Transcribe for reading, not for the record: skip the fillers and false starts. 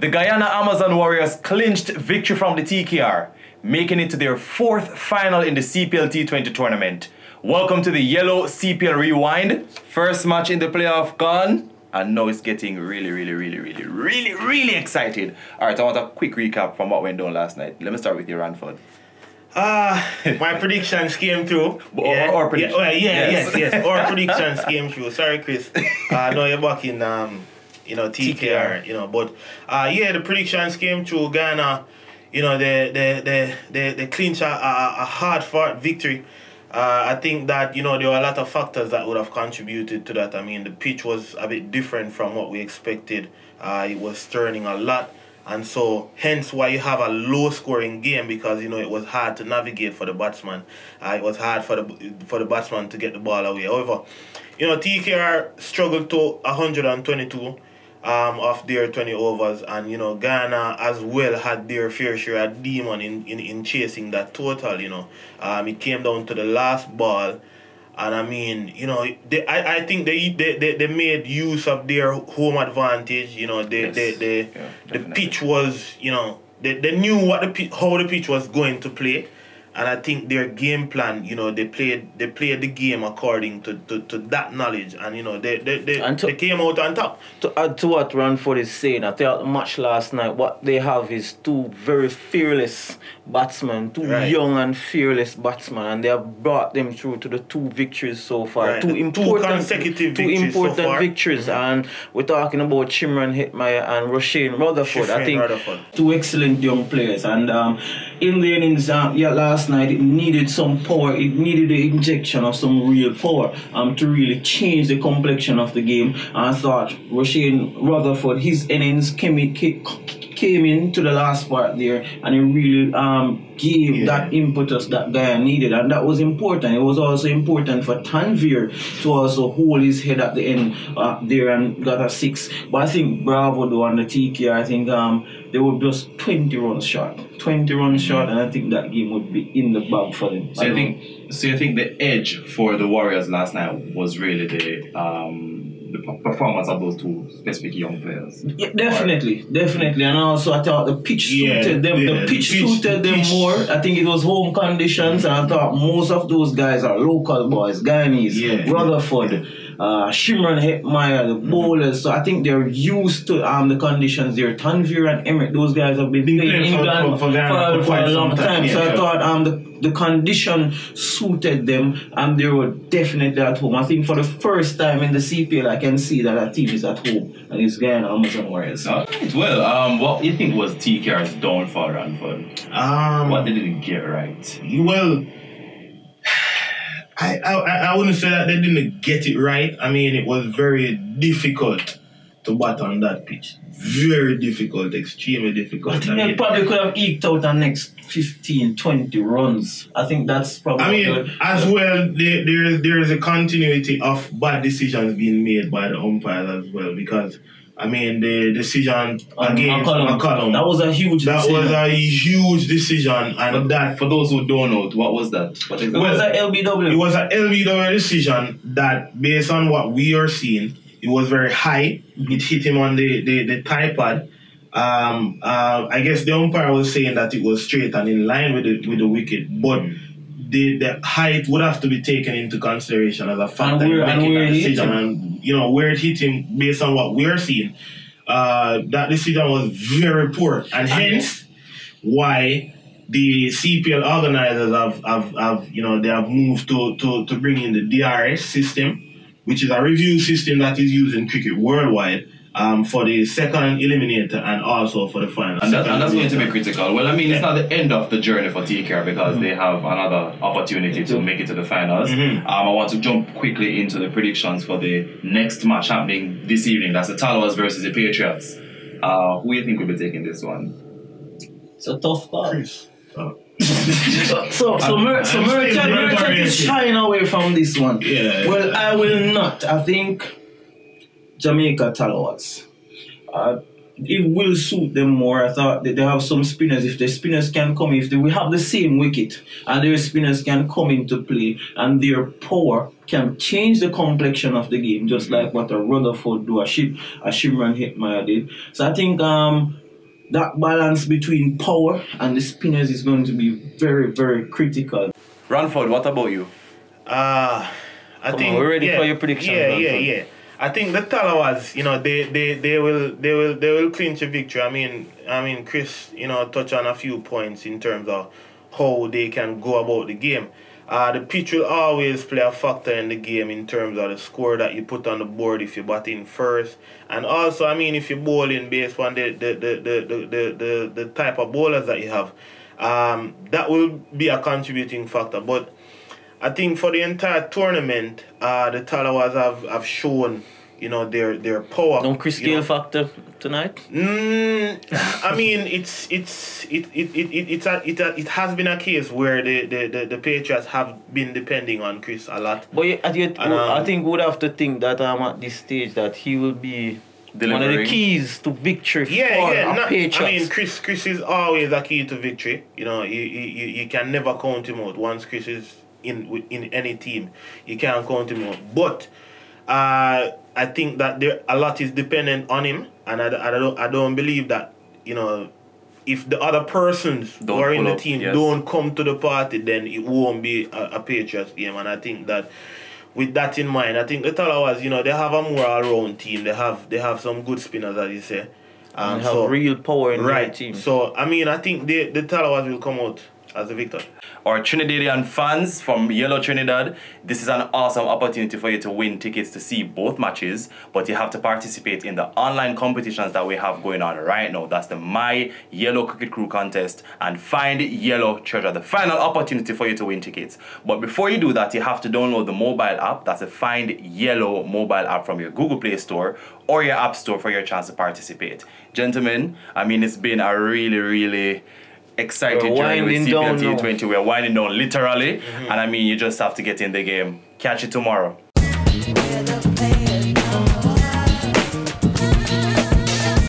The Guyana Amazon Warriors clinched victory from the TKR, making it to their fourth final in the CPL T20 tournament. Welcome to the Yellow CPL Rewind. First match in the playoff gone, and now it's getting really excited. All right, I want a quick recap from what went down last night. Let me start with you, Ranford. My predictions came through. Or predictions. Yes. Our predictions came through. Sorry, Chris. No, you're back in TKR. But the predictions came through. Ghana, they clinch a hard-fought victory. I think that there were a lot of factors that would have contributed to that. I mean, the pitch was a bit different from what we expected. It was turning a lot. And so, hence why you have a low-scoring game, because it was hard to navigate for the batsman. It was hard for the batsman to get the ball away. However, TKR struggled to 122 of their 20 overs, and Ghana as well had their fair share of demon in chasing that total. It came down to the last ball. And I mean, I think they made use of their home advantage. The pitch was, they knew how the pitch was going to play, and I think their game plan, they played the game according to that knowledge, and they came out on top. To add to what Ranford is saying, I think the match last night, what they have is two very fearless batsmen, two young and fearless batsmen, and they have brought them through to the two victories so far. Two consecutive victories. And we're talking about Shimron Hetmeyer and Roshane Rutherford. I think two excellent young players, and in the innings last night, it needed some power. It needed the injection of some real power to really change the complexion of the game. And I thought Roshane Rutherford, his innings came into the last part there, and he really gave that impetus that guy needed, and that was important. It was also important for Tanvir to also hold his head at the end there and got a 6. But I think Bravo though on the TKR, I think they were just 20 runs short. 20 runs short, and I think that game would be in the bag for them. So you think the edge for the Warriors last night was really the performance of those two specific young players? Yeah, definitely. And also I thought the pitch suited them. The pitch suited them more. I think it was home conditions, and I thought most of those guys are local boys, Guyanese, Rutherford, Shimron Hetmeyer, the bowlers. So I think they're used to the conditions there. Tanvir and Emmet, those guys have been playing in England for a long time. So I thought the condition suited them, and they were definitely at home. I think for the first time in the CPL, I can see that a team is at home, and it's Guyana Amazon Warriors. Right. Well, what do you think was TKR's downfall, Ranford? What they didn't get right? Well, I wouldn't say that they didn't get it right. I mean, it was very difficult to bat on that pitch. Very difficult, extremely difficult. I think they probably could have eked out the next 15, 20 runs. I think that's probably good. As well, there is a continuity of bad decisions being made by the umpires as well, because the decision against McCollum. That was a huge decision. That was a huge decision. And that, for those who don't know, what was that? It was an LBW. It was an LBW decision that, based on what we are seeing, it was very high. It hit him on the thigh pad. I guess the umpire was saying that it was straight and in line with the wicket, but the height would have to be taken into consideration as a factor in making that decision. And where it hit him, based on what we're seeing, that decision was very poor, and hence why the CPL organizers have moved to bring in the DRS system, which is a review system that is used in cricket worldwide, for the second eliminator and also for the final. And that's going to be critical. Well, it's not the end of the journey for TKR, because they have another opportunity to make it to the finals. I want to jump quickly into the predictions for the next match happening this evening. That's the Talwas versus the Patriots. Who do you think will be taking this one? It's a tough call. So Merchant is shying away from this one. Yeah. Well, I will not. I think Jamaica Talwas. It will suit them more. I thought that they have some spinners. If the spinners can come, we have the same wicket, and their spinners can come into play, and their power can change the complexion of the game, just like what a Rutherford do, a Shimron Hetmeyer did. So I think that balance between power and the spinners is going to be very, very critical. Ranford, what about you? I think we're ready for your predictions. Yeah. I think the Talawas, they will clinch a victory. I mean, Chris, touch on a few points in terms of how they can go about the game. The pitch will always play a factor in the game in terms of the score that you put on the board if you bat in first, and also, if you bowl in based on the type of bowlers that you have, that will be a contributing factor. But I think for the entire tournament, the Talawas have shown, their power. Don't Chris Gayle factor tonight? It has been a case where the Patriots have been depending on Chris a lot. But I think we would have to think that at this stage that he will be one of the keys to victory for Patriots. Chris is always a key to victory. You can never count him out. Once Chris is in any team, you can't count him out. But I think that a lot is dependent on him, and I don't believe that if the other persons who are in the team don't come to the party, then it won't be a Patriots game. And I think that with that in mind, I think the Talawas, they have a more all-round team. They have some good spinners, as you say. They have real power in their team. So I think the Talawas will come out as a victor. Our Trinidadian fans from Yello Trinidad, this is an awesome opportunity for you to win tickets to see both matches, but you have to participate in the online competitions that we have going on right now. That's the My Yello Cricket Crew contest and Find Yellow Treasure, the final opportunity for you to win tickets. But before you do that, you have to download the mobile app. That's the Find Yellow mobile app from your Google Play Store or your App Store for your chance to participate. Gentlemen, it's been a really, really exciting journey with CPL T20. We're winding down literally, and you just have to get in the game. Catch you tomorrow.